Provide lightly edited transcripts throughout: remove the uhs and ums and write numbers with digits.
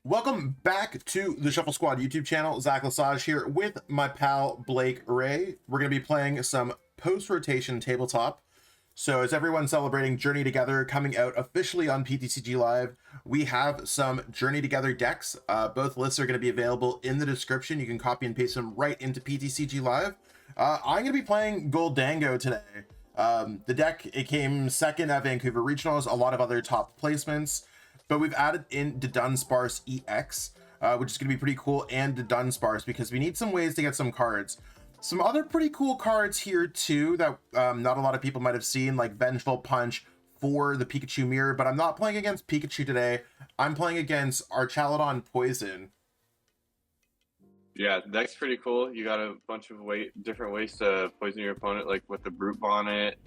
Welcome back to the Shuffle Squad YouTube channel. Zach Lesage here with my pal Blake Ray. We're going to be playing some post-rotation tabletop. So as everyone's celebrating Journey Together coming out officially on PTCG Live, we have some Journey Together decks. Both lists are going to be available in the description. You can copy and paste them right into PTCG Live. I'm going to be playing Gholdengo today. The deck, it came second at Vancouver Regionals, a lot of other top placements. But we've added in Dudunsparce EX, which is going to be pretty cool, and Dudunsparce, because we need some ways to get some cards. Some other pretty cool cards here, too, that not a lot of people might have seen, like Vengeful Punch for the Pikachu Mirror. But I'm not playing against Pikachu today. I'm playing against Archaludon Poison. Yeah, that's pretty cool. You got a bunch of different ways to poison your opponent, like with the Brute Bonnet.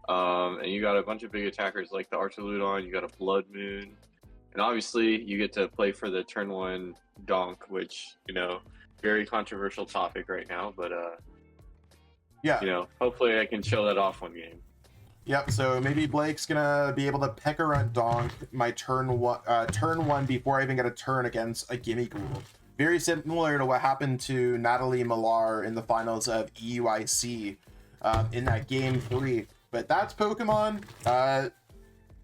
And you got a bunch of big attackers like the Archaludon, you got a Blood Moon. And obviously, you get to play for the turn one donk, which, you know, very controversial topic right now. But, yeah, you know, hopefully I can chill that off one game. Yep, so maybe Blake's going to be able to Peck-a-Runt donk my turn one before I even get a turn against a Gimmighoul. Very similar to what happened to Natalie Millar in the finals of EUIC in that game 3. But that's Pokemon.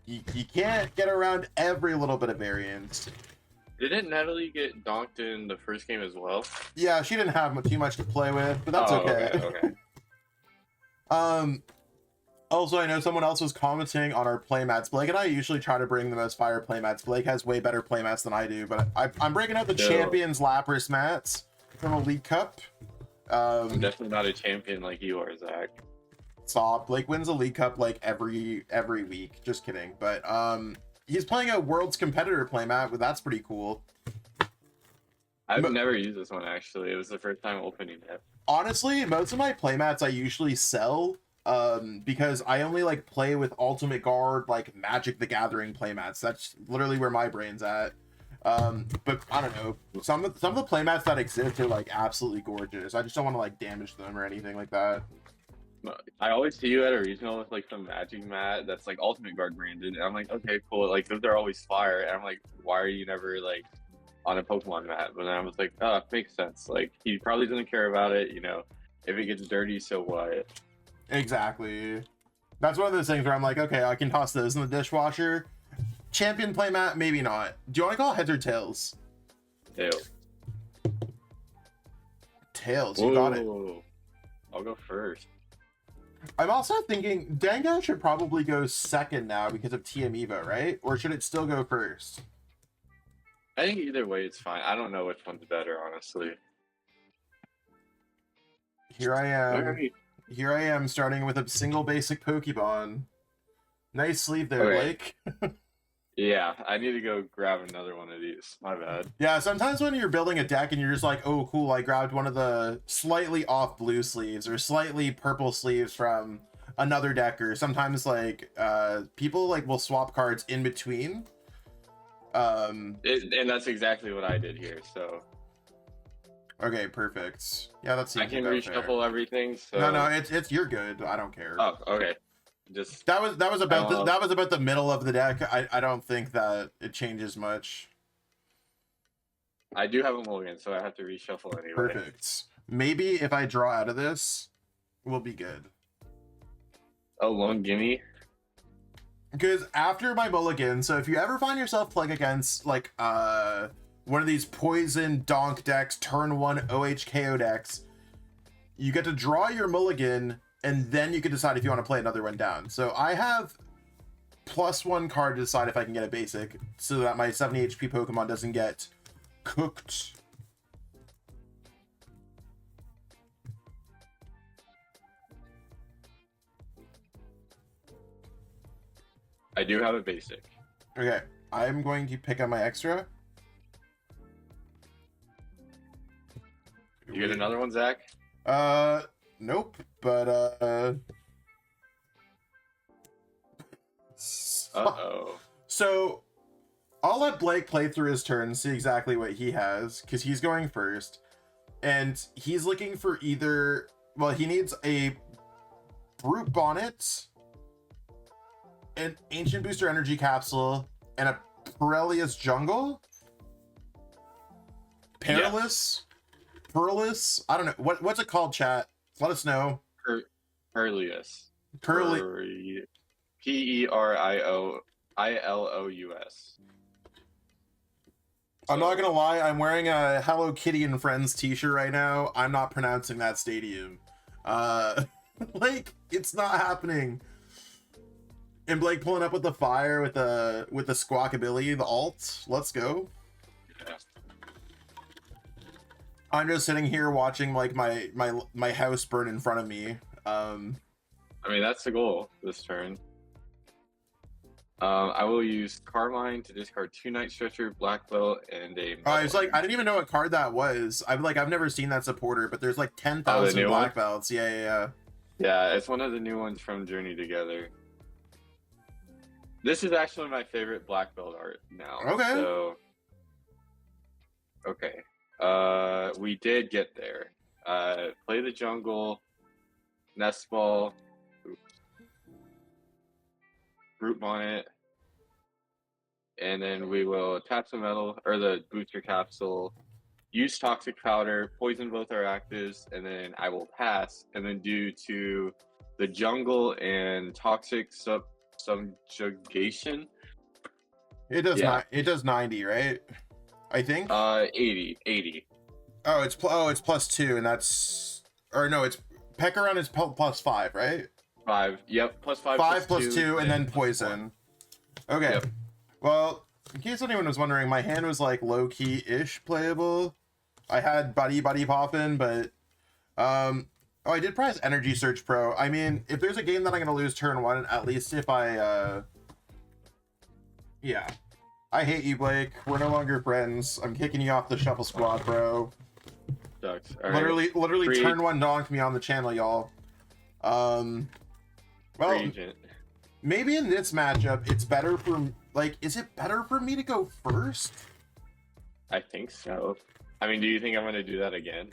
You can't get around every little bit of variance. Didn't Natalie get donked in the first game as well? Yeah, she didn't have too much to play with, but that's okay. Also, I know someone else was commenting on our playmats. Blake and I usually try to bring the most fire playmats. Blake has way better playmats than I do, but I'm breaking out the Champions Lapras mats from Elite Cup. I'm definitely not a champion like you are, Zach. Stop. Blake wins a League Cup like every week. Just kidding. But he's playing a World's Competitor playmat, but that's pretty cool. I've never used this one, actually. It was the first time opening it. Honestly, most of my playmats I usually sell because I only like play with Ultimate Guard, like Magic the Gathering playmats. That's literally where my brain's at. But I don't know. Some of the playmats that exist are like absolutely gorgeous. I just don't want to like damage them or anything like that. I always see you at a regional with like some Magic mat that's like Ultimate Guard branded, and I'm like, okay, cool. Like those are always fire, and I'm like, why are you never like on a Pokemon mat? But then I was like, oh, it makes sense. Like he probably doesn't care about it, you know. If it gets dirty, so what? Exactly. That's one of those things where I'm like, okay, I can toss those in the dishwasher. Champion playmat, maybe not. Do you want to call heads or tails? Tails. Tails. You got it. I'll go first. I'm also thinking Dango should probably go second now because of TM Evo, right? Or should it still go first? I think either way it's fine. I don't know which one's better, honestly. Here I am. Here I am starting with a single basic Pokemon. Nice sleeve there, Blake. Yeah, I need to go grab another one of these. My bad. Yeah, sometimes when you're building a deck and you're just like, oh, cool, I grabbed one of the slightly off blue sleeves or slightly purple sleeves from another deck, or sometimes like people like will swap cards in between. And that's exactly what I did here, so. Okay, perfect. Yeah, that's. I can reshuffle everything. So. No, it's you're good. I don't care. Oh, okay. Just that was about the middle of the deck. I don't think that it changes much. I do have a mulligan, so I have to reshuffle anyway. Perfect. Maybe if I draw out of this, we'll be good. Oh, lone gimme. Because after my mulligan, so if you ever find yourself playing against like one of these poison donk decks, turn one OHKO decks, you get to draw your mulligan. And then you can decide if you want to play another one down. So I have +1 card to decide if I can get a basic so that my 70 HP Pokemon doesn't get cooked. I do have a basic. Okay, I'm going to pick up my extra. You get another one, Zach? Nope, but uh-oh. So I'll let Blake play through his turn and see exactly what he has, because he's going first. And he's looking for either, well, he needs a Brute Bonnet, an Ancient Booster Energy Capsule, and a Pirelius Jungle. Perilous? Perilous? I don't know. What's it called, chat? Let us know. Perlius. Curly. Perilous. I'm not gonna lie, I'm wearing a Hello Kitty and Friends t-shirt right now. I'm not pronouncing that stadium. Like, it's not happening. And Blake pulling up with the fire with the squawkabilly, the alt. Let's go. Yeah. I'm just sitting here watching like my house burn in front of me. I mean, that's the goal this turn. I will use Carmine to discard 2 Night Stretcher, Black Belt, and a... I was like, I didn't even know what card that was. I've never seen that supporter, but there's like 10,000 black belts. Yeah. Yeah, it's one of the new ones from Journey Together. This is actually my favorite black belt art now. Okay. So, okay. We did get there. Play the jungle, Nest Ball, Root Bonnet, and then we will tap some metal, or the booster capsule, use Toxic Powder, poison both our actives, and then I will pass, and then due to the jungle and Toxic Subjugation. It does not. It does 90, right? I think. 80. Oh, it's +2, and that's, or no, it's Pekaron is +5, right? 5. Yep. +5. 5 +2, and then poison. Okay. Yep. Well, in case anyone was wondering, my hand was like low key ish playable. I had Buddy-Buddy Poffin, but oh, I did prize Energy Search Pro. I mean, if there's a game that I'm gonna lose turn 1, at least if I yeah. I hate you, Blake. We're no longer friends. I'm kicking you off the shuffle squad, bro. Sucks. Literally turn 1 donked me on the channel, y'all. Well, maybe in this matchup, it's better for, like, is it better for me to go first? I think so. I mean, do you think I'm going to do that again?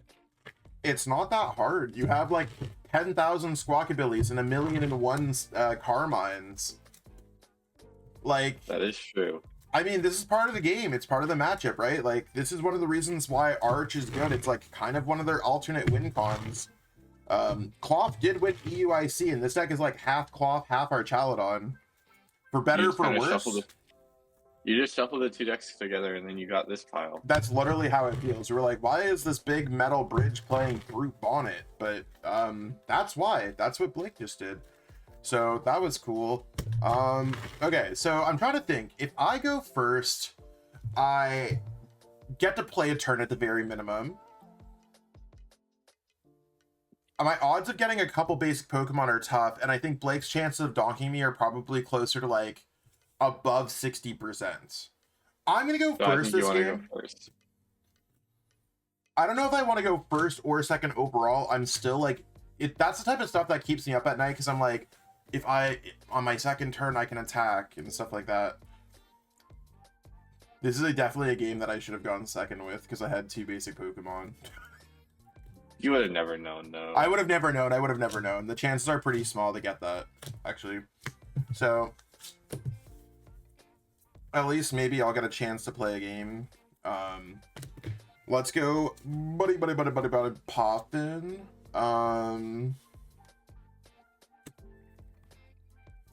It's not that hard. You have, like, 10,000 Squawkabillies and 1,000,001 Carmines. Like... That is true. I mean, this is part of the game. It's part of the matchup, right? Like, this is one of the reasons why Arch is good. It's, like, kind of one of their alternate win cons. Cloth did win EUIC, and this deck is like half Cloth, half Archaludon. For better, for worse. You just shuffle the 2 decks together, and then you got this pile. That's literally how it feels. We're like, why is this big metal bridge playing Brute Bonnet? But that's why. That's what Blake just did. So that was cool. Okay, so I'm trying to think. If I go first, I get to play a turn at the very minimum. My odds of getting a couple basic Pokemon are tough, and I think Blake's chances of donking me are probably closer to like above 60%. I'm gonna go first this game. I don't know if I want to go first or second overall. I'm still like, that's the type of stuff that keeps me up at night, because I'm like, if on my second turn I can attack and stuff like that. This is definitely a game that I should have gone second with, because I had 2 basic Pokemon. You would have never known, though. I would have never known. I would have never known. The chances are pretty small to get that, actually. So, at least maybe I'll get a chance to play a game. Let's go Buddy-Buddy Poffin. And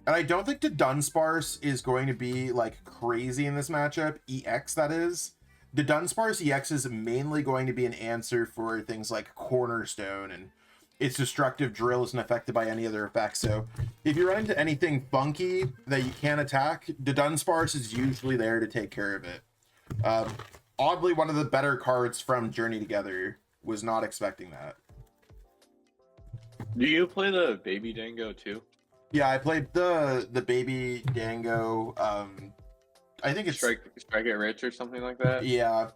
I don't think the Dunsparce is going to be, like, crazy in this matchup. EX, that is. The Dunsparce EX is mainly going to be an answer for things like Cornerstone, and its destructive drill isn't affected by any other effects. So if you run into anything funky that you can't attack, the Dunsparce is usually there to take care of it. Oddly, one of the better cards from Journey Together. Was not expecting that. Do you play the Baby Dango too? Yeah, I played the Baby Dango. I think it's Strike It Rich or something like that. Yeah.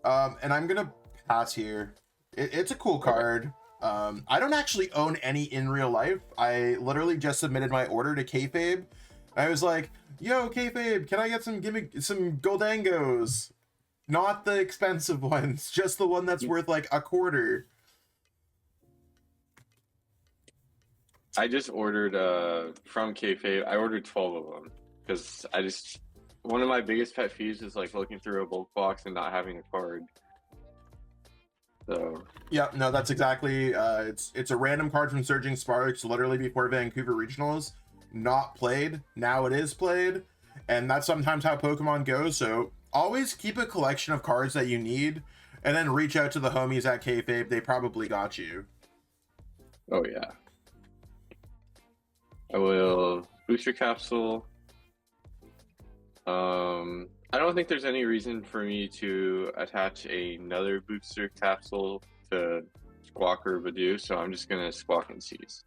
And I'm gonna pass here. It's a cool card. I don't actually own any in real life. I literally just submitted my order to Kayfabe. I was like, yo, Kayfabe, can I get some Gholdengos? Not the expensive ones, just the one that's worth like a quarter. I just ordered from Kayfabe. I ordered 12 of them because one of my biggest pet peeves is like looking through a bulk box and not having a card. So Yeah, no, that's exactly. It's a random card from Surging Sparks, literally before Vancouver Regionals. Not played. Now it is played, and that's sometimes how Pokemon goes. So always keep a collection of cards that you need, and then reach out to the homies at Kayfabe. They probably got you. oh yeah. I will booster capsule. I don't think there's any reason for me to attach another booster capsule to Squawk or Badoo, so I'm just gonna Squawk and Seize.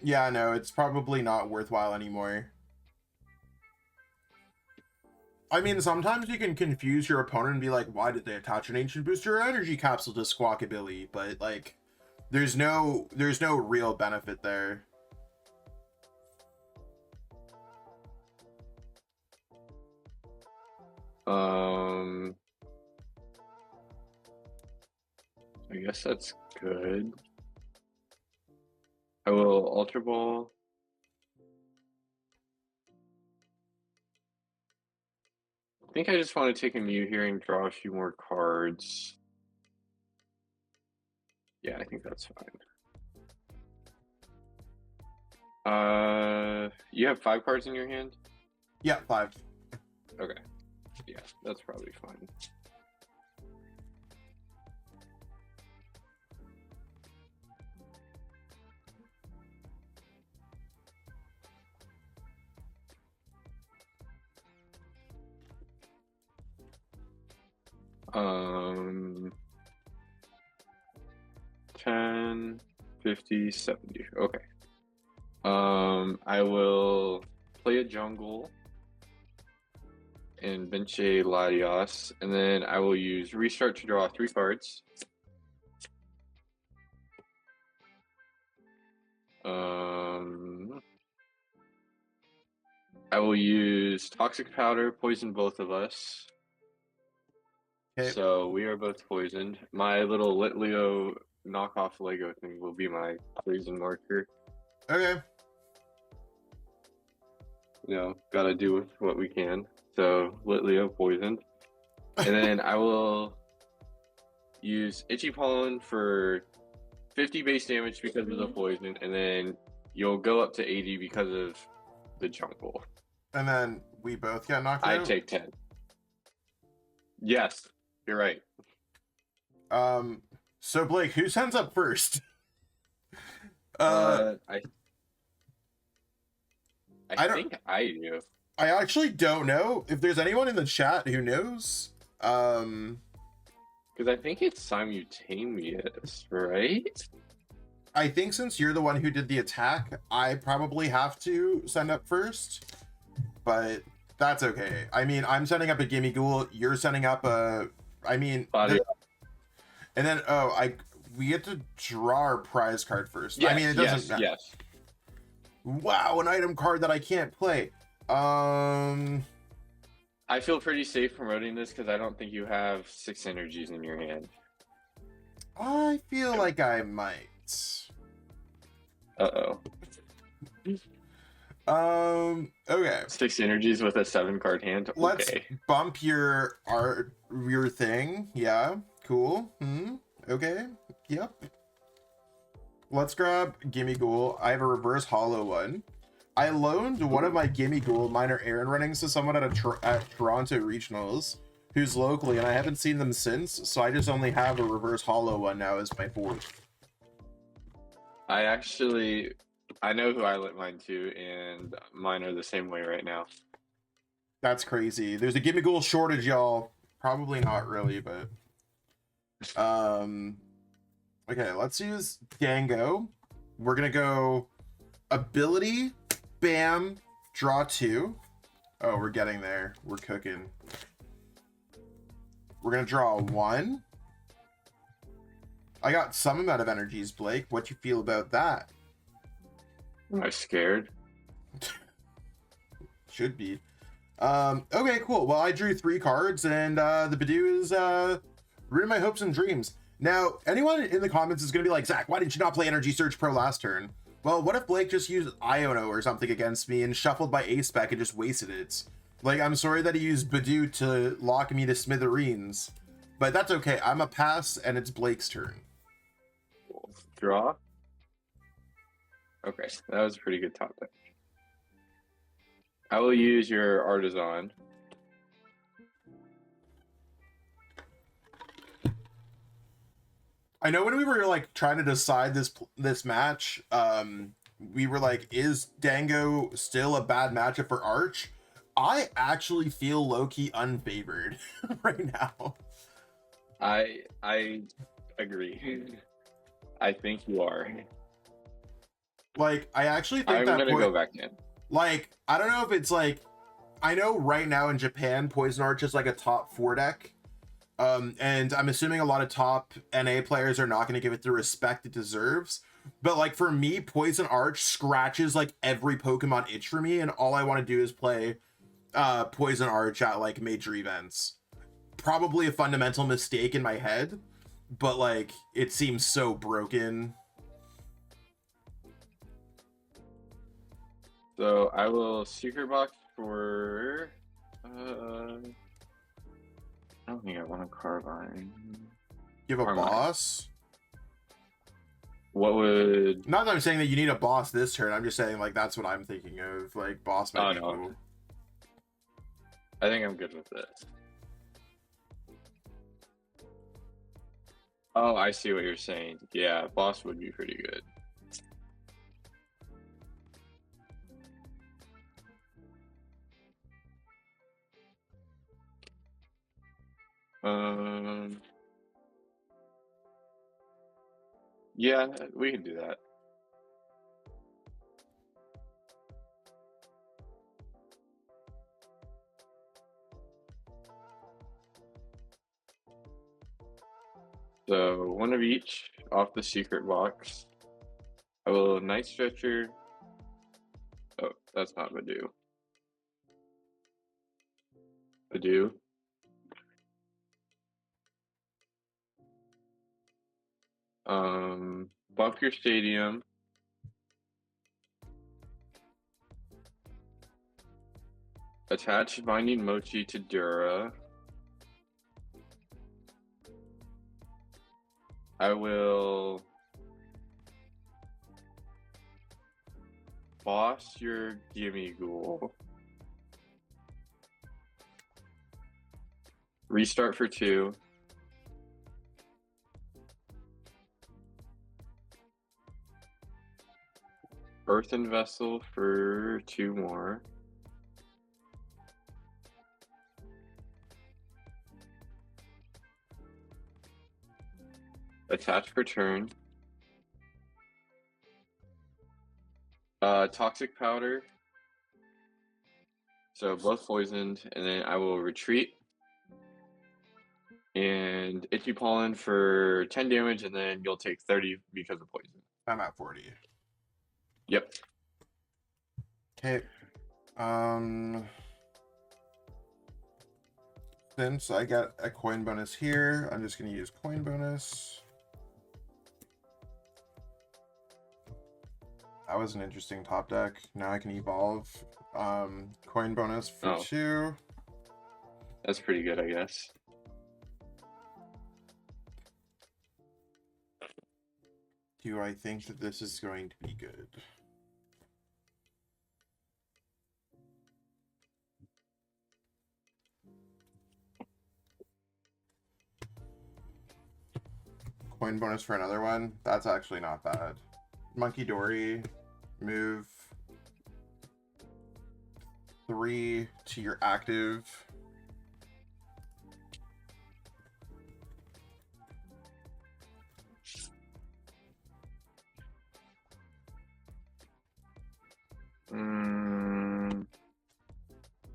Yeah, no, it's probably not worthwhile anymore. I mean, sometimes you can confuse your opponent and be like, why did they attach an Ancient Booster or Energy Capsule to Squawkabilly? But, like, there's no real benefit there. I guess that's good. I will Ultra Ball. I think I just want to take a Mew here and draw a few more cards. Yeah, I think that's fine. You have 5 cards in your hand? Yeah, 5. Okay. Yeah, that's probably fine. Um, 10, 50, 70. Okay. I will play a jungle and bench a Latios, and then I will use restart to draw 3 cards. I will use Toxic Powder, poison both of us. Okay. So we are both poisoned. My little Litleo knockoff Lego thing will be my poison marker. Okay. You know, gotta do with what we can. So Litleo poisoned. And then I will use Itchy Pollen for 50 base damage because of the poison, and then you'll go up to 80 because of the jungle. And then we both get knocked out? I take 10. Yes, you're right. So Blake, who sends up first? I I don't- think I do. I actually don't know if there's anyone in the chat who knows. Because I think it's simultaneous, right? I think since you're the one who did the attack, I probably have to send up first, but that's okay. I mean, I'm setting up a Gimmighoul, you're setting up a, I mean, and then, we get to draw our prize card first. Yes, I mean, it doesn't matter. Yes. Wow, an item card that I can't play. I feel pretty safe promoting this because I don't think you have 6 energies in your hand. I feel like I might. Uh-oh. Okay. 6 energies with a 7-card hand? Okay. Let's bump your thing. Yeah, cool. Okay, yep. Let's grab Gimmighoul. I have a reverse hollow one. I loaned one of my Gimmighoul minor errand runnings to someone at Toronto Regionals who's locally, and I haven't seen them since, so I just only have a reverse hollow one now as my 4th. I know who I lit mine to, and mine are the same way right now. That's crazy. There's a Gimmighoul shortage, y'all. Probably not really, but... Okay, let's use Dango. We're gonna go ability, bam, draw 2. Oh, we're getting there. We're cooking. We're gonna draw 1. I got some amount of energies, Blake. What you feel about that? Am I scared? Should be. Okay, cool. Well, I drew 3 cards, and the Badoo is ruining my hopes and dreams. Now, anyone in the comments is gonna be like, Zach, why didn't you not play Energy Search Pro last turn? Well, what if Blake just used Iono or something against me and shuffled my ace back and just wasted it? Like, I'm sorry that he used Badoo to lock me to smithereens, but that's okay. I'm a pass, and it's Blake's turn. Cool. Draw. Okay, that was a pretty good top deck. I will use your Artazon. I know when we were like trying to decide this match, we were like, is Dango still a bad matchup for Arch? I actually feel low-key unfavored right now. I agree. I think you are. Like, I actually think I'm gonna go back in. Like, I don't know if it's like, I know right now in Japan, Poison Arch is like a top 4 deck. And I'm assuming a lot of top NA players are not going to give it the respect it deserves. But like for me, Poison Arch scratches like every Pokemon itch for me, and all I want to do is play Poison Arch at like major events. Probably a fundamental mistake in my head, but like it seems so broken. So I will Secret Box for I don't think I want a Carbine. You have a boss? What would... Not that I'm saying that you need a boss this turn, I'm just saying like that's what I'm thinking of. Like boss might be cool. I think I'm good with this. Oh, I see what you're saying. Yeah, boss would be pretty good. Yeah, we can do that. So one of each off the secret box. I will Night Stretcher. Oh, that's not Badoo. Badoo. Buff your stadium. Attach Binding Mochi to Dura. I will boss your Gimmighoul. Restart for 2. Earthen Vessel for 2 more. Attach for turn. Toxic Powder. So both poisoned, and then I will retreat. And Itchy Pollen for 10 damage, and then you'll take 30 because of poison. I'm at 40. Yep. Okay. Since I got a coin bonus here, I'm just going to use coin bonus. That was an interesting top deck. Now I can evolve. Coin bonus for 2. That's pretty good, I guess. Do I think that this is going to be good? Coin bonus for another one? That's actually not bad. Munkidori, move 3 to your active.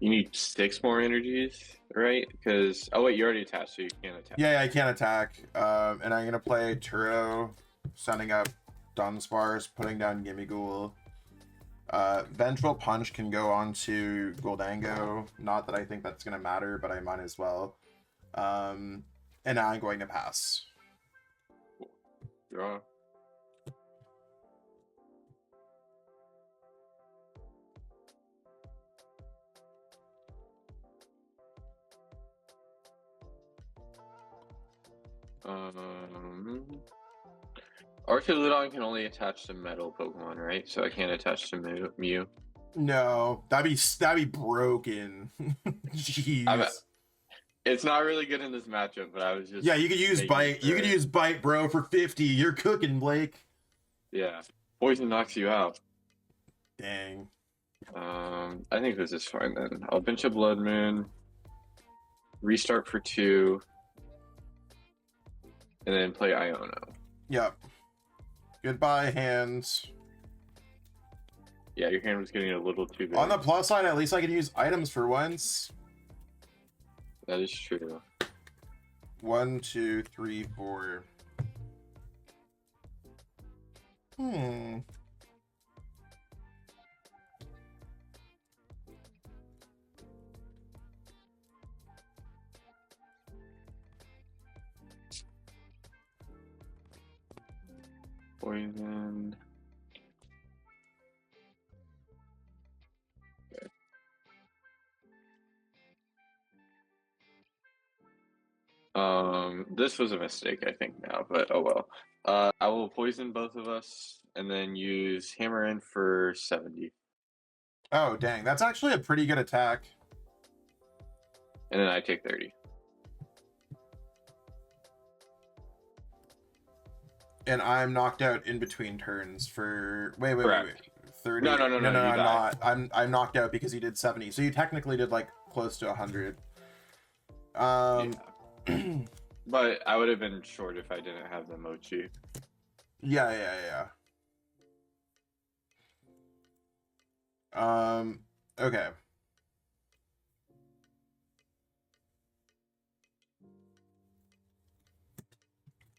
You need 6 more energies, right? Because, oh wait, you already attached, so you can't attack. Yeah, I can't attack. And I'm gonna play Turo, sending up Dunsparce, putting down Gimmighoul. Vengeful Punch can go on to Gholdengo. Not that I think that's gonna matter, but I might as well. And now I'm going to pass. Cool. Draw. Archaludon can only attach to metal Pokemon, right? So I can't attach to Mew. No, that'd be broken. Jeez. It's not really good in this matchup, but I was just Yeah, you could use bite. sure. You could use bite, bro, for 50. You're cooking, Blake. Yeah, poison knocks you out. Dang. I think this is fine then. I'll bench a Blood Moon, restart for 2, and then play Iono. Yep. Goodbye, hands. Yeah, your hand was getting a little too big. On the plus side, at least I can use items for once. That is true. 1, 2, 3, 4. Poison. This was a mistake, I think now, but oh well. I will poison both of us and then use Hammer in for 70. Oh, dang. That's actually a pretty good attack. And then I take 30. And I'm knocked out in between turns for... Wait. 30. No, I'm not. I'm knocked out because he did 70. So you technically did like close to 100. Yeah. But I would have been short if I didn't have the Mochi. Yeah. Okay.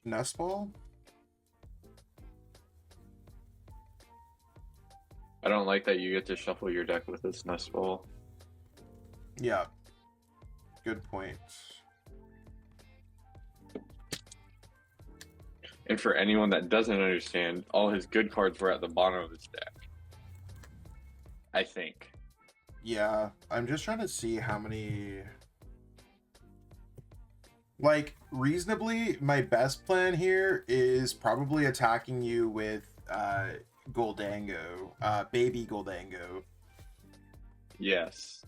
Nest Ball? I don't like that you get to shuffle your deck with this Nest Ball. Yeah. Good point. And for anyone that doesn't understand, all his good cards were at the bottom of his deck. I think. Yeah, I'm just trying to see how many... Like, reasonably, my best plan here is probably attacking you with Gholdengo, baby Gholdengo. Yes.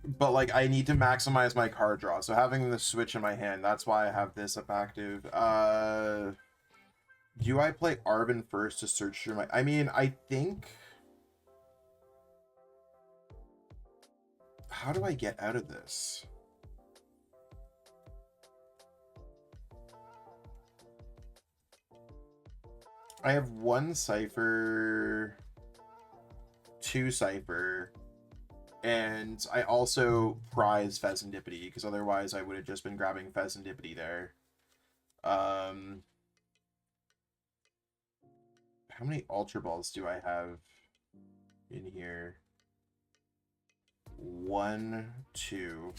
But, like, I need to maximize my card draw, so having the Switch in my hand, that's why I have this up active. Do I play Arven first to search through my... I mean, I think... How do I get out of this? I have 1 Cipher, 2 Cipher, and I also prize Fezandipiti, because otherwise I would have just been grabbing Fezandipiti there. How many Ultra Balls do I have in here? 1, 2.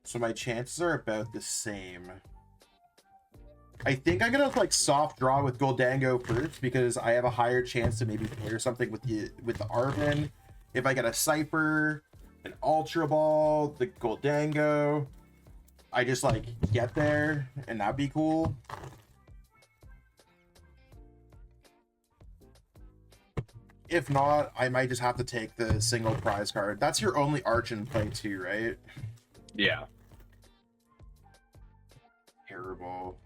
So my chances are about the same. I think I'm gonna like soft draw with Gholdengo first because I have a higher chance to maybe pair something with the Arven. If I get a Cipher, an Ultra Ball, the Gholdengo, I just like get there and that'd be cool. If not, I might just have to take the single prize card. That's your only Arch in play too, right? Yeah. Terrible.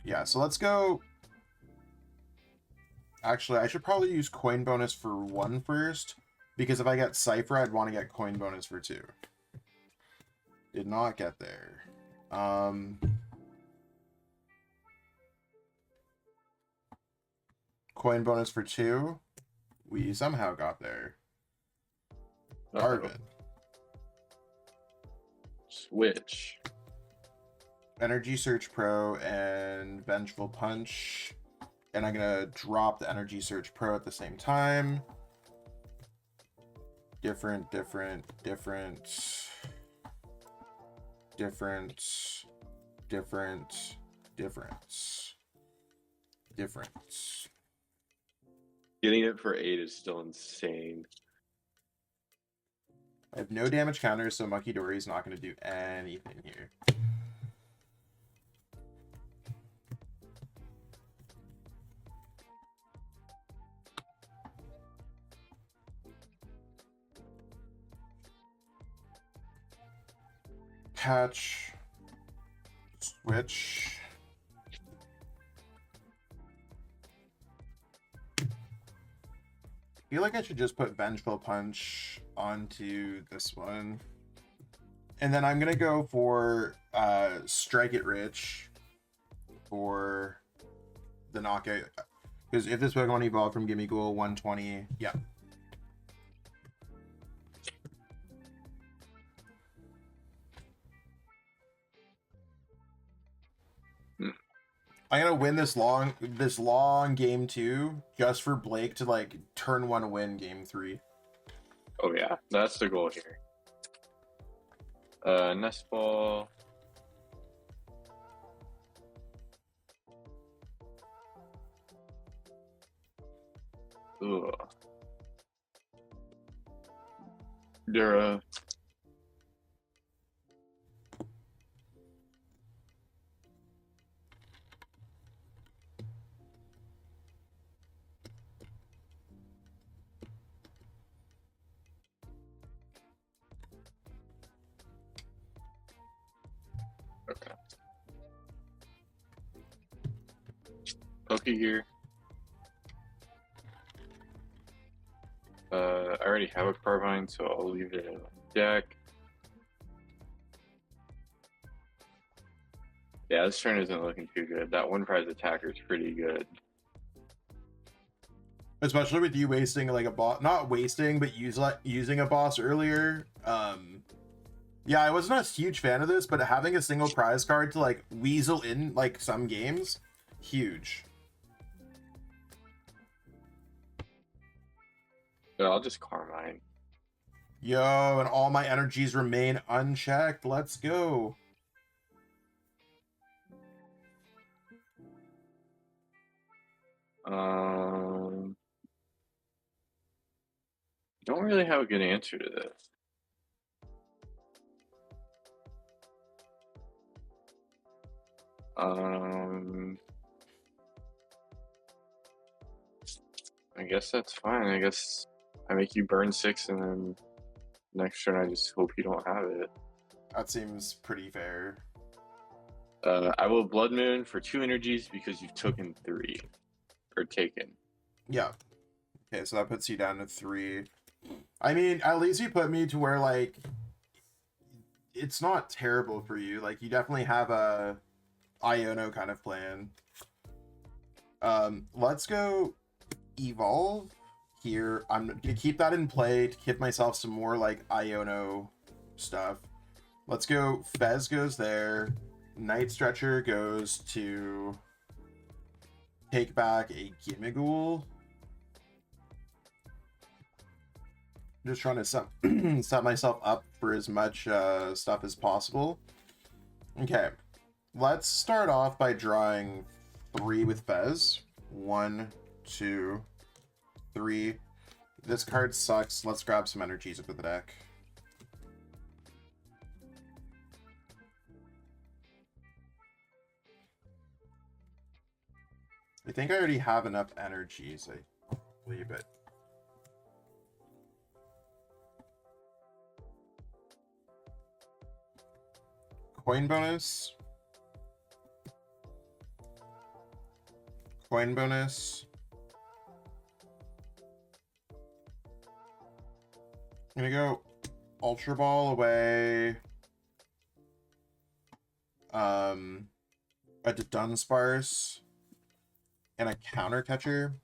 Yeah, so let's go. Actually, I should probably use coin bonus for 1 first, because if I get Cipher, I'd want to get coin bonus for 2. Did not get there. Coin bonus for 2. We somehow got there. Arven. Switch. Energy Search Pro and Vengeful Punch. And I'm going to drop the Energy Search Pro at the same time. Different. Getting it for 8 is still insane. I have no damage counters, so Munkidori is not going to do anything here. Catch. Switch. I feel like I should just put Vengeful Punch onto this one. And then I'm going to go for Strike It Rich for the knockout. Because if this Pokemon evolved from Gimmighoul 120, yeah. I'm gonna win this long game 2 just for Blake to like turn 1 win game 3. Oh yeah, that's the goal here. Nest Ball. Ugh. Dura. Okay. Pokegear. I already have a Carbine, so I'll leave it in my deck. Yeah, this turn isn't looking too good. That one prize attacker is pretty good. Especially with you wasting like a boss, not wasting, but using a boss earlier. Yeah, I was not a huge fan of this, but having a single prize card to like weasel in like some games, huge. Yeah, I'll just Carmine. Yo, and all my energies remain unchecked. Let's go. Don't really have a good answer to this. I guess that's fine. I guess I make you burn 6 and then next turn I just hope you don't have it. That seems pretty fair. I will Blood Moon for 2 energies because you've taken 3. Or taken. Yeah. Okay, so that puts you down to 3. I mean, at least you put me to where, like, it's not terrible for you. Like, you definitely have a Iono kind of plan. Let's go Evolve here. I'm going to keep that in play to give myself some more, like, Iono stuff. Let's go Fez goes there. Night Stretcher goes to take back a Gimmighoul. Just trying to set myself up for as much stuff as possible. Okay, let's start off by drawing 3 with Fez. 1, 2, 3. This card sucks. Let's grab some energies up with the deck. I think I already have enough energies, I believe it. Coin bonus. Coin bonus. I'm gonna go Ultra Ball away. A Dunsparce. And a counter catcher.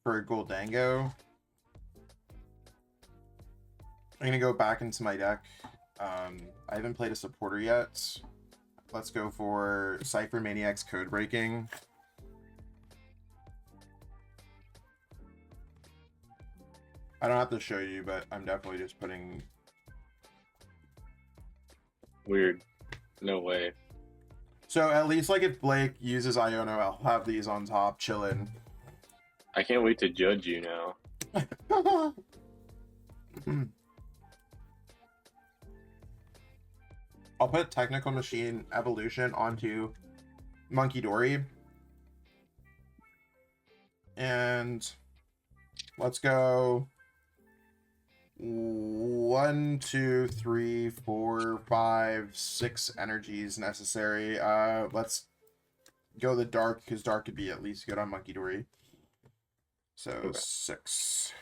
For a Gholdengo. I'm gonna go back into my deck. I haven't played a supporter yet. Let's go for Ciphermaniac's Codebreaking. I don't have to show you, but I'm definitely just putting... Weird. No way. So at least like if Blake uses Iono, I'll have these on top chilling. I can't wait to judge you now. I'll put Technical Machine Evolution onto Munkidori. And let's go 1, 2, 3, 4, 5, 6 energies necessary. Let's go the dark, because dark could be at least good on Munkidori. So okay. 6.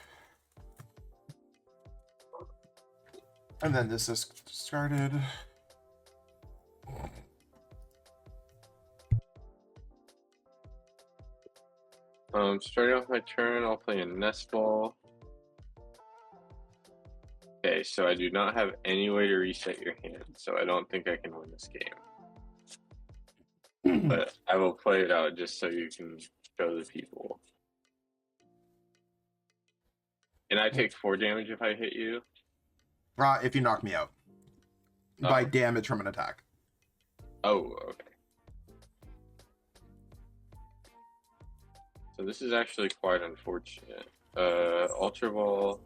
And then this is discarded. Starting off my turn, I'll play a Nest Ball. Okay, so I do not have any way to reset your hand, so I don't think I can win this game. But I will play it out just so you can show the people. And I take 4 damage if I hit you? If you knock me out. By damage from an attack. Oh, okay. So this is actually quite unfortunate. Ultra Ball.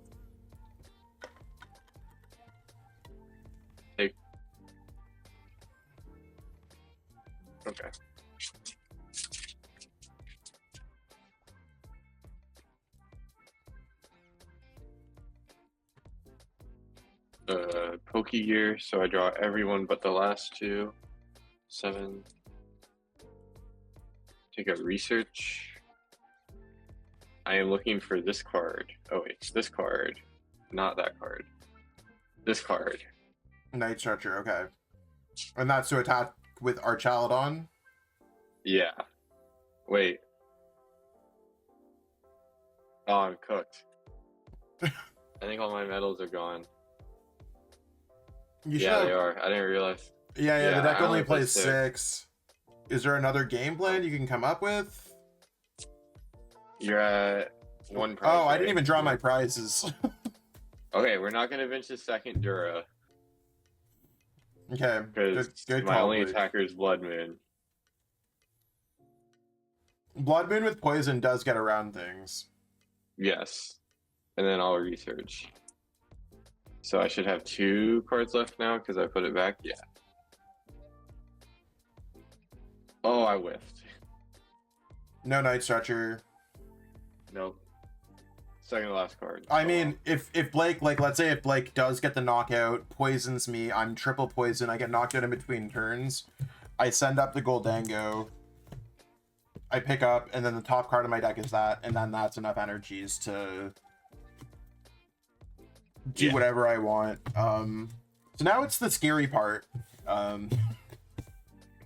Take. Okay. Pokegear, so I draw everyone but the last 2. 7. Take a research. I am looking for this card. Oh wait, this card. Not that card. This card. Night Stretcher, okay. And that's to attack with Archaludon? Yeah. Wait. Oh, I'm cooked. I think all my medals are gone. Yeah, they are. I didn't realize. Yeah, the deck only plays 6. Is there another game plan you can come up with? You're at 1 prize. Oh, I didn't even draw my prizes. Okay, we're not going to bench the second Dura. Okay, good my call, only please. attacker is Blood Moon. Blood Moon with poison does get around things. Yes. And then I'll research. So I should have 2 cards left now because I put it back. Yeah. Oh, I whiffed. No Night Stretcher. Nope. Second to last card. I mean, if Blake, like, let's say if Blake does get the knockout, poisons me, I'm triple poison, I get knocked out in between turns, I send up the Gholdengo, I pick up, and then the top card of my deck is that, and then that's enough energies to do whatever I want. So now it's the scary part.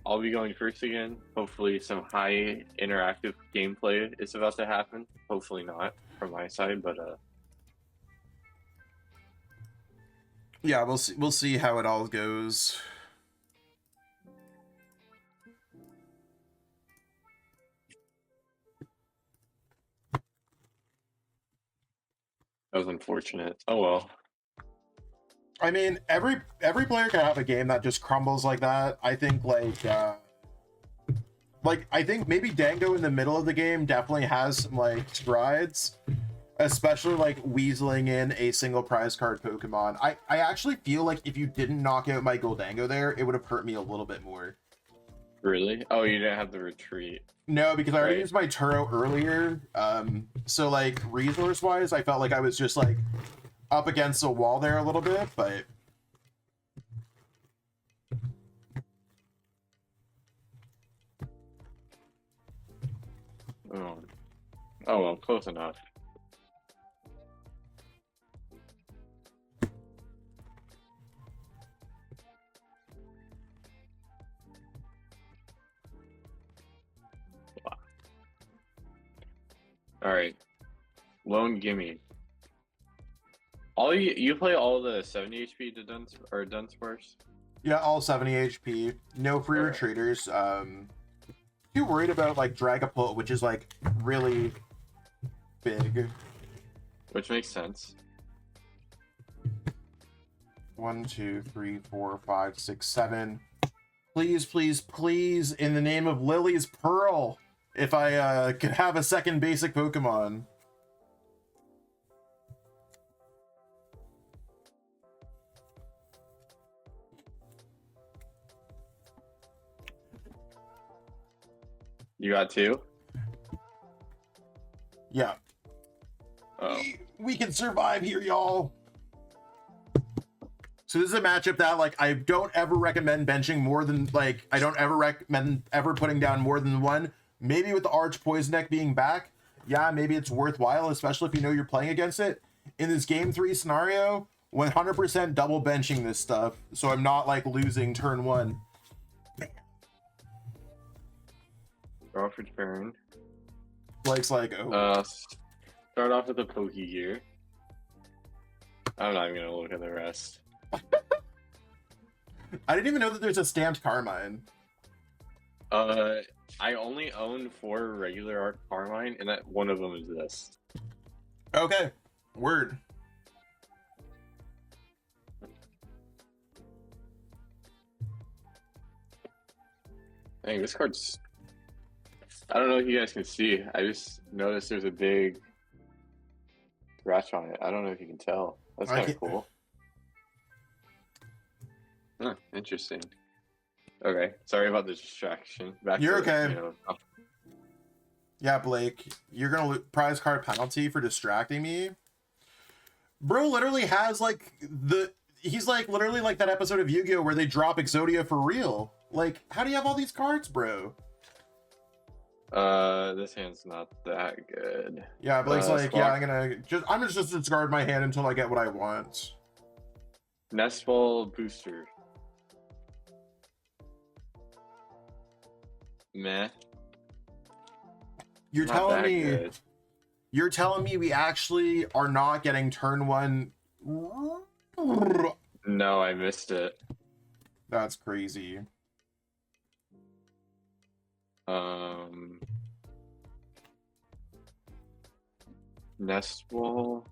I'll be going first again. Hopefully some high interactive gameplay is about to happen. Hopefully not from my side, but yeah, we'll see how it all goes. that was unfortunate. Oh well. I mean, every player can have a game that just crumbles like that. I think I think maybe Dango in the middle of the game definitely has some like strides, especially like weaseling in a single prize card Pokemon. I actually feel like if you didn't knock out my Gholdengo there, it would have hurt me a little bit more. Really? Oh, you didn't have the retreat. No, because I already used my Turo earlier. So like resource wise, I felt like I was just like up against the wall there a little bit, but oh well, close enough. Wow. All right, lone gimme. All you play all the 70 HP to Dunsparce? yeah, all 70 HP, no free retreaters. Too worried about like Dragapult, which is like really big. Which makes sense. 1, 2, 3, 4, 5, 6, 7. Please, please, please, in the name of Lily's Pearl. if I could have a second basic Pokemon. You got two? Yeah. Oh. We can survive here, y'all. So this is a matchup that, like, I don't ever recommend benching more than, like, I don't ever recommend ever putting down more than one. Maybe with the Arch Poisonec being back, yeah, maybe it's worthwhile, especially if you know you're playing against it. In this Game 3 scenario, 100% double benching this stuff, so I'm not, like, losing turn 1. Crawford's burn. Blake's like, oh. Start off with the Pokegear. I'm not even gonna look at the rest. I didn't even know that there's a stamped Carmine. I only own 4 regular art Carmine, and that one of them is this. Okay, word. Dang, this card's... I don't know if you guys can see. I just noticed there's a big scratch on it. I don't know if you can tell. That's kind of cool. Huh, interesting. Okay, sorry about the distraction. You're okay. Yeah, Blake, you're gonna prize card penalty for distracting me. Bro literally has, like, he's like literally like that episode of Yu-Gi-Oh where they drop Exodia for real. Like, how do you have all these cards, bro? This hand's not that good. Yeah, Blake's like, yeah, I'm just discard my hand until I get what I want. Nest Ball Booster. Meh. You're telling me we actually are not getting turn 1. No, I missed it. That's crazy. Nest Ball.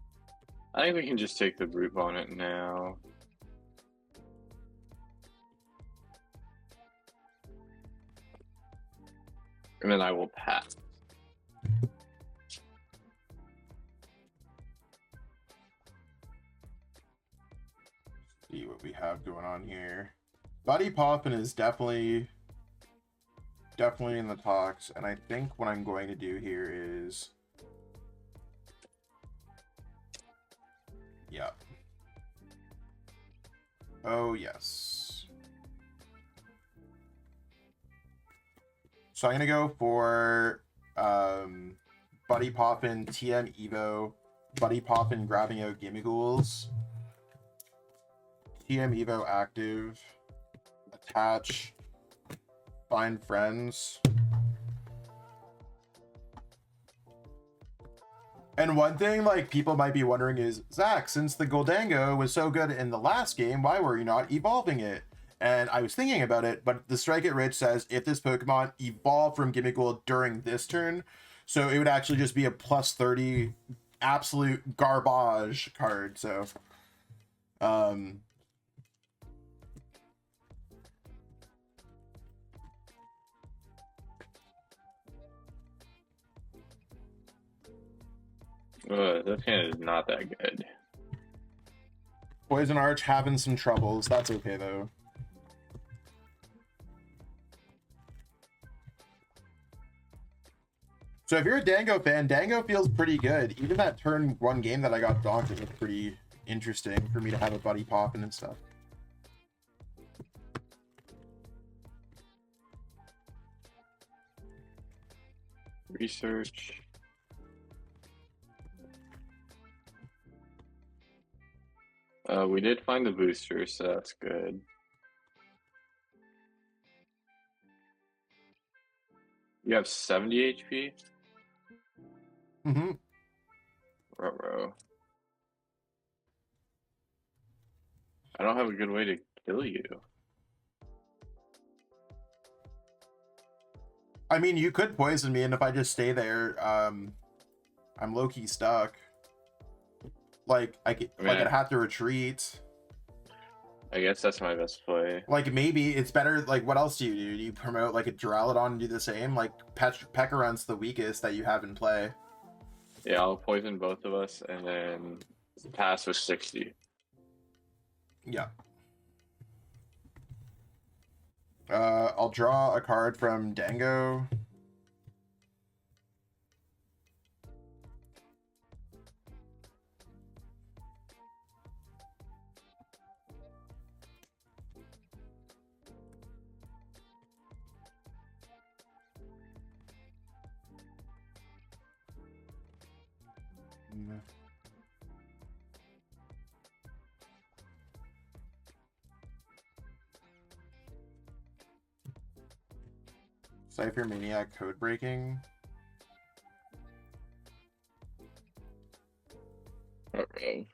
I think we can just take the Brute Bonnet now. And then I will pass. See what we have going on here. Buddy-Buddy Poffin is definitely in the talks, and I think what I'm going to do here is, yeah. Oh yes. So I'm gonna go for Buddy Poffin TM Evo, Buddy Poffin grabbing out Gimmighouls, TM Evo active, attach, find friends. And one thing, like, people might be wondering is, Zach, since the Gholdengo was so good in the last game, why were you not evolving it? And I was thinking about it, but the Strike It Rich says if this Pokemon evolved from Gimmighoul during this turn, so it would actually just be a plus 30 absolute garbage card. So, This hand is not that good. Poison Arch having some troubles. That's okay though. So if you're a Dango fan, Dango feels pretty good. Even that turn 1 game that I got donked was pretty interesting for me to have a Buddy Poffin and stuff. Research. We did find the booster, so that's good. You have 70 HP? Mm-hmm. Ruh-roh. I don't have a good way to kill you. I mean, you could poison me, and if I just stay there, I'm low-key stuck. Like, I'd have to retreat. I guess that's my best play. Like, maybe it's better. Like, what else do? Do you promote like a Duraludon and do the same? Like, Pecharunt's the weakest that you have in play. Yeah, I'll poison both of us and then pass with 60. Yeah. I'll draw a card from Dango. Ciphermaniac Codebreaking. Okay.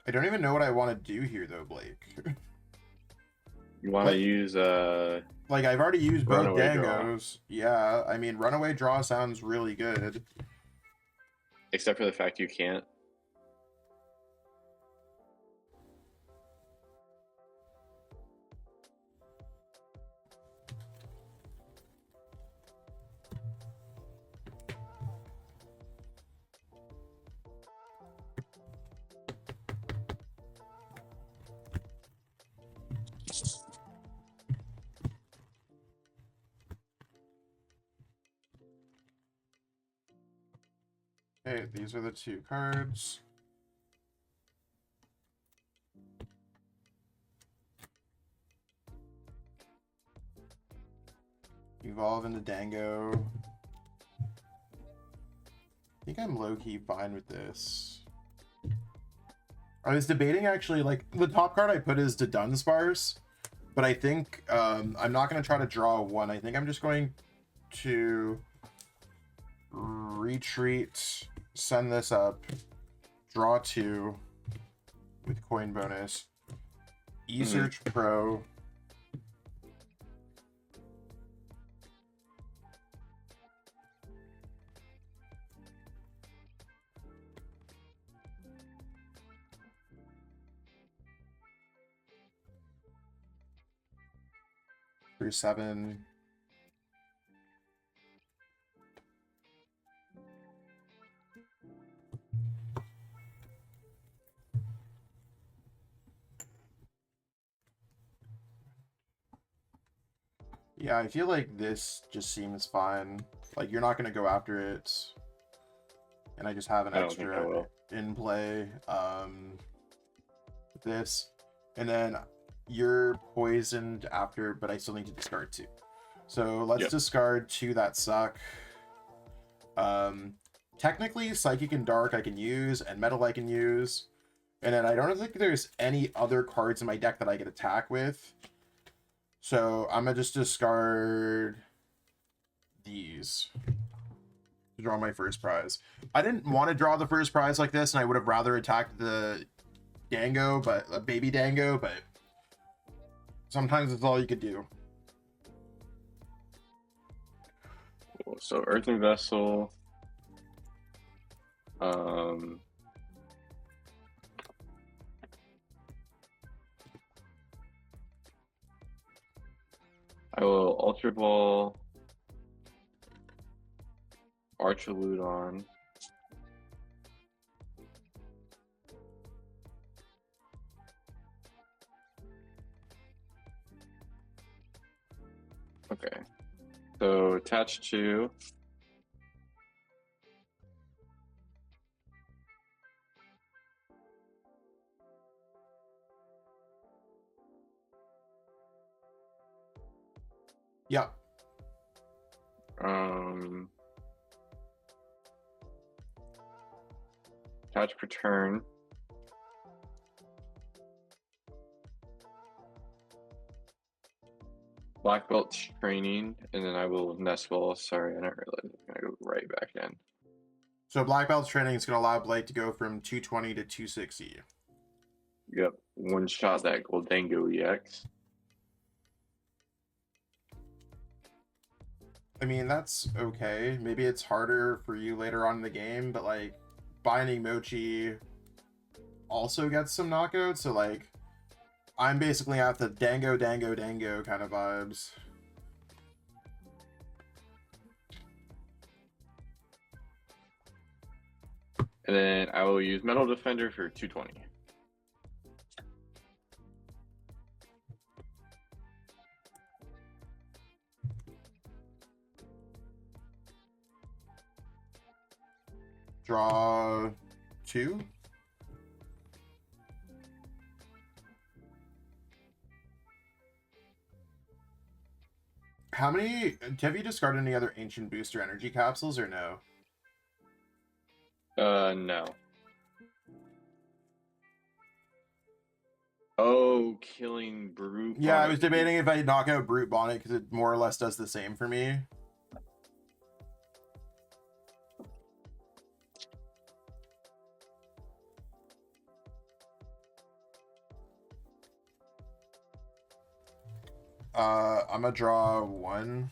I don't even know what I want to do here though, Blake. You want to use like, I've already used both Runaway Dangos. Draw. Yeah, I mean, Runaway Draw sounds really good. except for the fact you can't. Okay, these are the two cards. Evolve into Dango. I think I'm low-key fine with this. I was debating actually, like, the top card I put is Dudunsparce, but I think I'm not going to try to draw one. I think I'm just going to retreat, send this up, draw 2 with coin bonus, Search Pro, through 7. Yeah, I feel like this just seems fine. Like, you're not going to go after it. And I just have an I don't think I extra will. in play. This. And then you're poisoned after, but I still need to discard 2. So let's discard 2 that suck. Technically, Psychic and Dark I can use, and Metal I can use. And then I don't think there's any other cards in my deck that I can attack with. So I'm going to just discard these to draw my first prize. I didn't want to draw the first prize like this, and I would have rather attacked the Dango, but a baby Dango, but sometimes it's all you could do. So Earthen Vessel. I will Ultra Ball Archaludon. Okay. So attach to Yeah. Attach per turn. Black belt training, and then I will Nest Ball. Sorry, I didn't realize I'm gonna go right back in. So Black Belt's training is going to allow Blake to go from 220 to 260. Yep, one shot that Gholdengo EX. I mean, that's okay. Maybe it's harder for you later on in the game, but like Binding Mochi also gets some knockouts, so like I'm basically at the dango kind of vibes. And then I will use Metal Defender for 220. Draw 2. How many... Have you discarded any other Ancient Booster Energy Capsules or no? No. Oh, killing Brute Yeah, I Bonnet. was debating if I knock out Brute Bonnet because it more or less does the same for me. I'm gonna draw 1.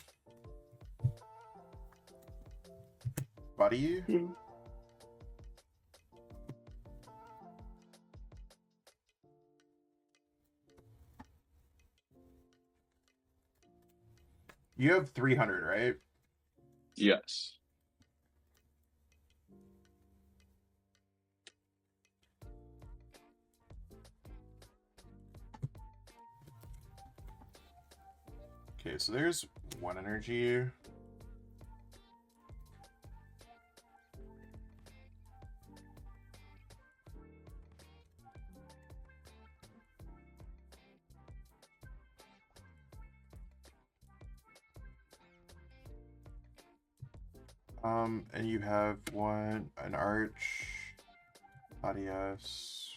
Buddy. You have 300, right? Yes. Okay, so there's 1 energy. And you have an Arch, Adios.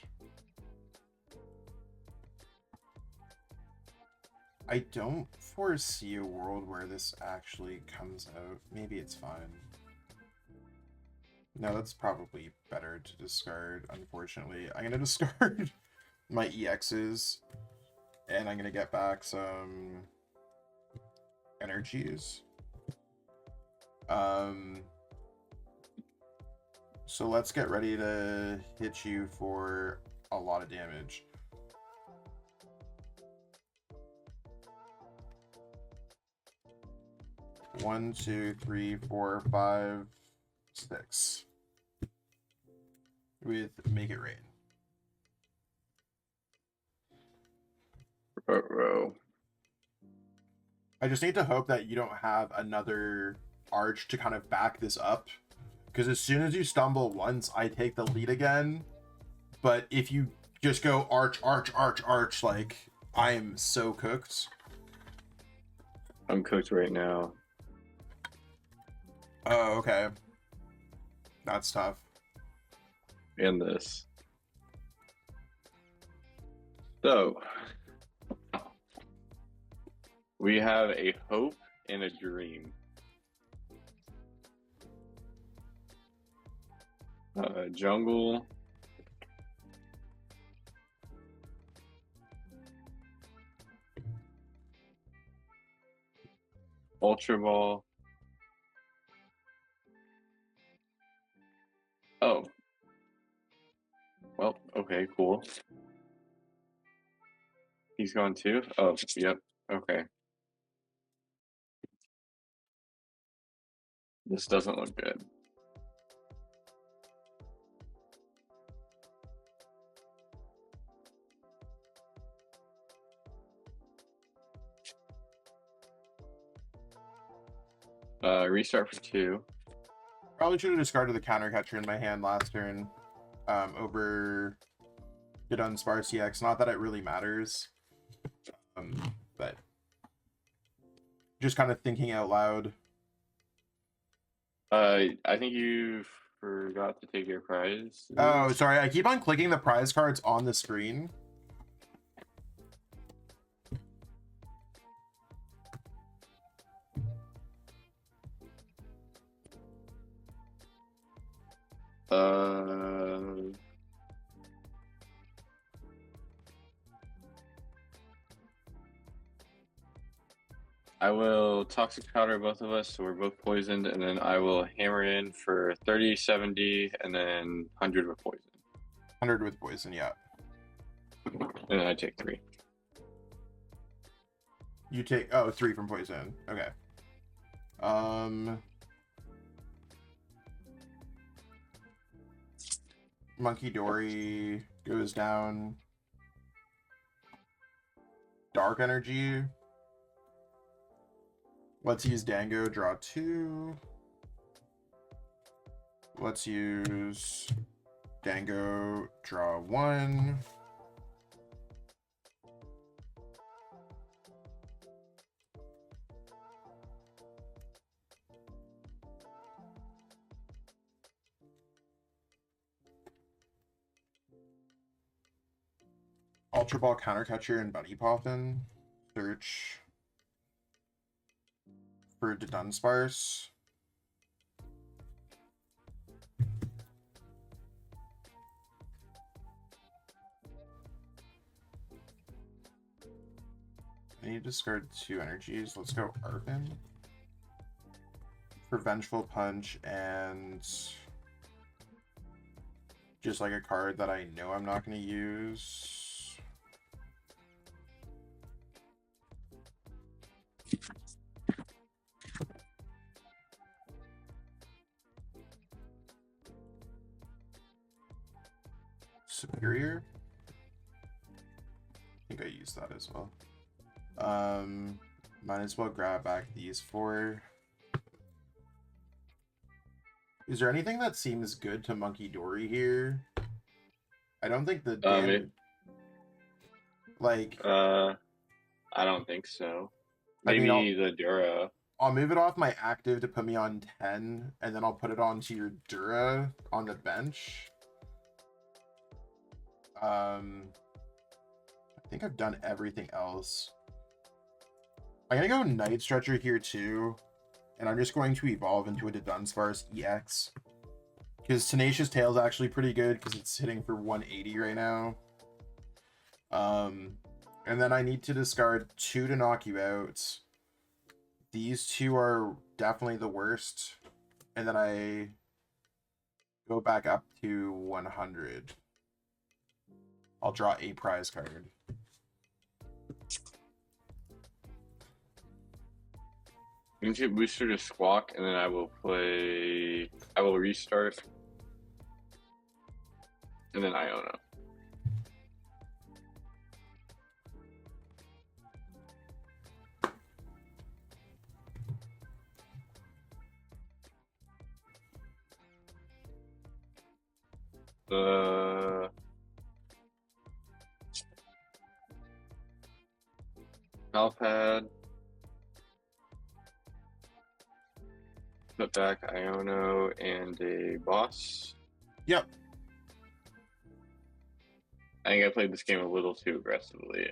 I don't foresee a world where this actually comes out. Maybe it's fine. No, that's probably better to discard, unfortunately. I'm gonna discard my EXs, and I'm gonna get back some energies. So let's get ready to hit you for a lot of damage. One, 2, 3, 4, 5, 6. With Make It Rain. Row. I just need to hope that you don't have another Arch to kind of back this up. Because as soon as you stumble once, I take the lead again. But if you just go Arch, like, I am so cooked. I'm cooked right now. Oh, okay. That's tough. And this. So, we have a hope and a dream. Jungle. Ultra Ball. Oh. Well, okay, cool. He's gone too? Oh, yep. Okay. This doesn't look good. Restart for 2. Probably should have discarded the counter catcher in my hand last turn over Dudunsparce EX. Not that it really matters, but just kind of thinking out loud. I think you forgot to take your prize. Oh, sorry. I keep on clicking the prize cards on the screen. I will toxic powder both of us, so we're both poisoned, and then I will hammer in for 30, 70, and then 100 with poison. 100 with poison, yeah. And then I take 3. You take 3 from poison. Okay. Munkidori goes down. Dark Energy. Let's use Dango, draw 2. Let's use Dango, draw 1. Ultra Ball Countercatcher and Buddy Poffin. Search for Dudunsparce. I need to discard 2 energies. Let's go Arven for Vengeful Punch and just like a card that I know I'm not going to use. Superior. I think I used that as well. Might as well grab back these 4. Is there anything that seems good to Munkidori here? I don't think the I don't think so. I Maybe mean, the Dura. I'll move it off my active to put me on 10, and then I'll put it onto your Dura on the bench. I think I've done everything else. I'm gonna go Night Stretcher here too, and I'm just going to evolve into a Dudunsparce EX. Because Tenacious Tail is actually pretty good because it's hitting for 180 right now. And then I need to discard 2 to knock you out. These 2 are definitely the worst. And then I go back up to 100. I'll draw a prize card. You can booster to Squawk, and then I will restart. And then Iono. Palpad. Put back Iono and a boss. Yep. I think I played this game a little too aggressively.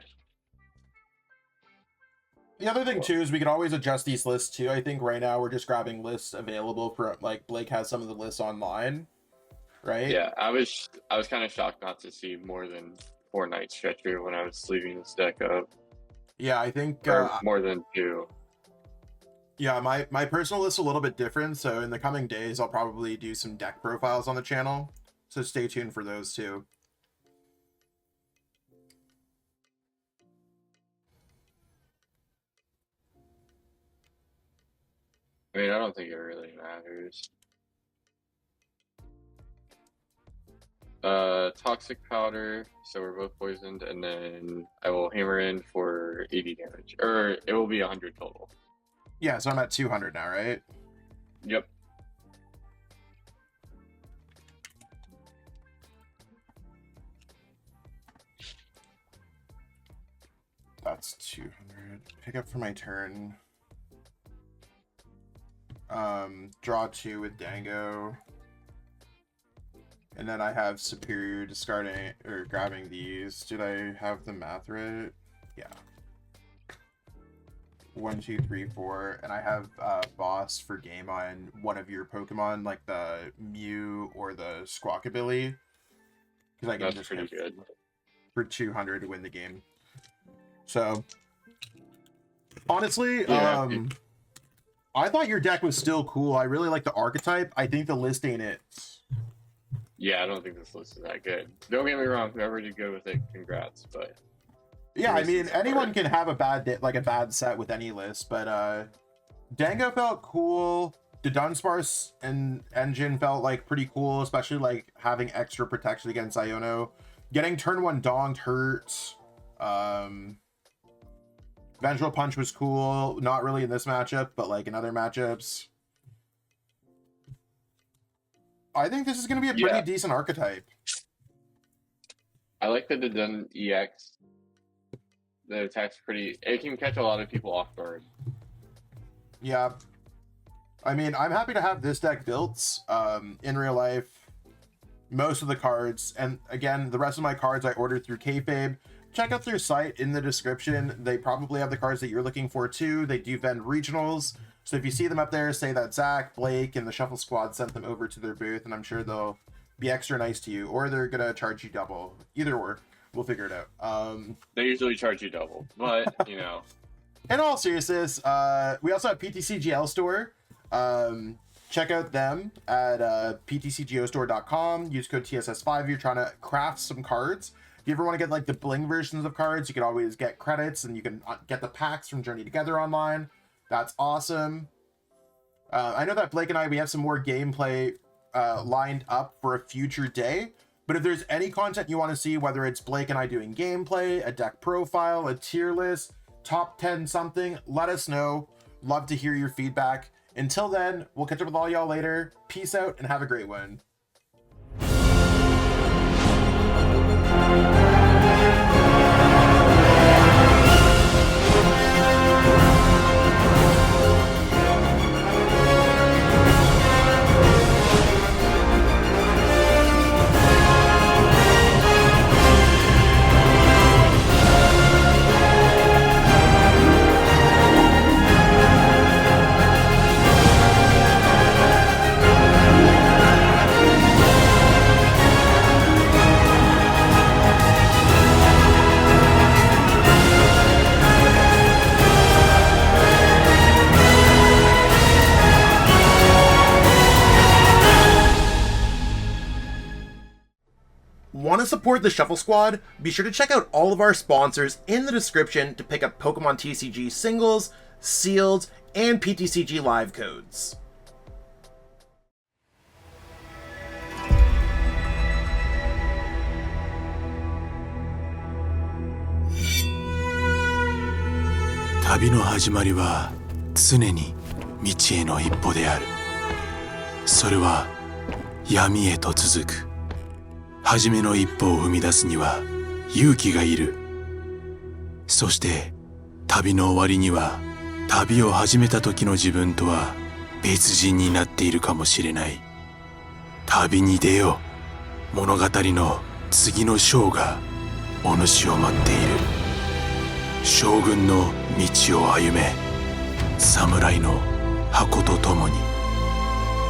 The other thing too is we can always adjust these lists too. I think right now we're just grabbing lists available for, like, Blake has some of the lists online, right? Yeah, I was kind of shocked not to see more than 4 Night Stretcher when I was sleeving this deck up. Yeah, I think more than 2. Yeah, my personal list is a little bit different, so in the coming days I'll probably do some deck profiles on the channel. So stay tuned for those too. I mean, I don't think it really matters. Toxic Powder, so we're both poisoned, and then I will hammer in for 80 damage. Or it will be 100 total. Yeah, so I'm at 200 now, right? Yep. That's 200. Pick up for my turn. Draw 2 with Dango. And then I have Superior discarding or grabbing these. Did I have the math right? Yeah. 1, 2, 3, 4, and I have boss for game on one of your Pokemon, like the Mew or the Squawkabilly. Because I can That's just pretty hit good for 200 to win the game. So honestly, yeah. I thought your deck was still cool. I really like the archetype. I think the list ain't it. Yeah, I don't think this list is that good. Don't get me wrong, whoever did good with it, congrats, but Yeah, I mean, Reasons anyone apart. can have a bad set with any list, but Dango felt cool. The Dunsparce and engine felt like pretty cool, especially like having extra protection against Iono. Getting turn 1 donked hurt. Vengeful Punch was cool. Not really in this matchup, but like in other matchups. I think this is going to be a pretty decent archetype. I like the Dudun EX. The attack's pretty... It can catch a lot of people off guard. Yeah. I mean, I'm happy to have this deck built in real life. Most of the cards, and again, the rest of my cards I ordered through Kayfabe. Check out their site in the description. They probably have the cards that you're looking for too. They do vend regionals. So if you see them up there, say that Zach, Blake, and the Shuffle Squad sent them over to their booth, and I'm sure they'll be extra nice to you, or they're gonna charge you double. Either or, we'll figure it out. They usually charge you double, but you know. In all seriousness, we also have PTCGL store. Check out them at ptcgostore.com. Use code TSS5 if you're trying to craft some cards. If you ever want to get like the bling versions of cards, you can always get credits, and you can get the packs from Journey Together online. That's awesome. I know that Blake and we have some more gameplay lined up for a future day, but if there's any content you want to see, whether it's Blake and I doing gameplay, a deck profile, a tier list, top 10 something, let us know. Love to hear your feedback. Until then, we'll catch up with all y'all later. Peace out and have a great one. Want to support the Shuffle Squad? Be sure to check out all of our sponsors in the description to pick up Pokemon TCG singles, sealed, and PTCG live codes. Tabi no hajimari wa tsune ni michi e no ippo de aru. Sore wa yami e to tsuzuku. 初めの一歩を踏み出すには勇気がいる。そして旅の終わりには旅を始めた時の自分とは別人になっているかもしれない。旅に出よう。物語の次の章がお主を待っている。将軍の道を歩め。侍の箱とともに。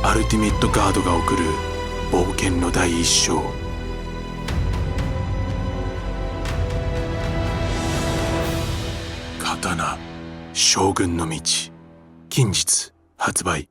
アルティメットガードが送る冒険の第一章。刀将軍の道近日発売。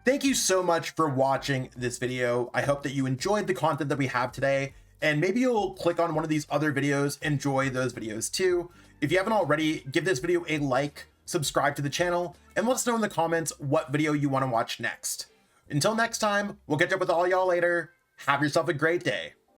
Thank you so much for watching this video. I hope that you enjoyed the content that we have today, and maybe you'll click on one of these other videos, enjoy those videos too. If you haven't already, give this video a like, subscribe to the channel, and let us know in the comments what video you want to watch next. Until next time, we'll catch up with all y'all later. Have yourself a great day.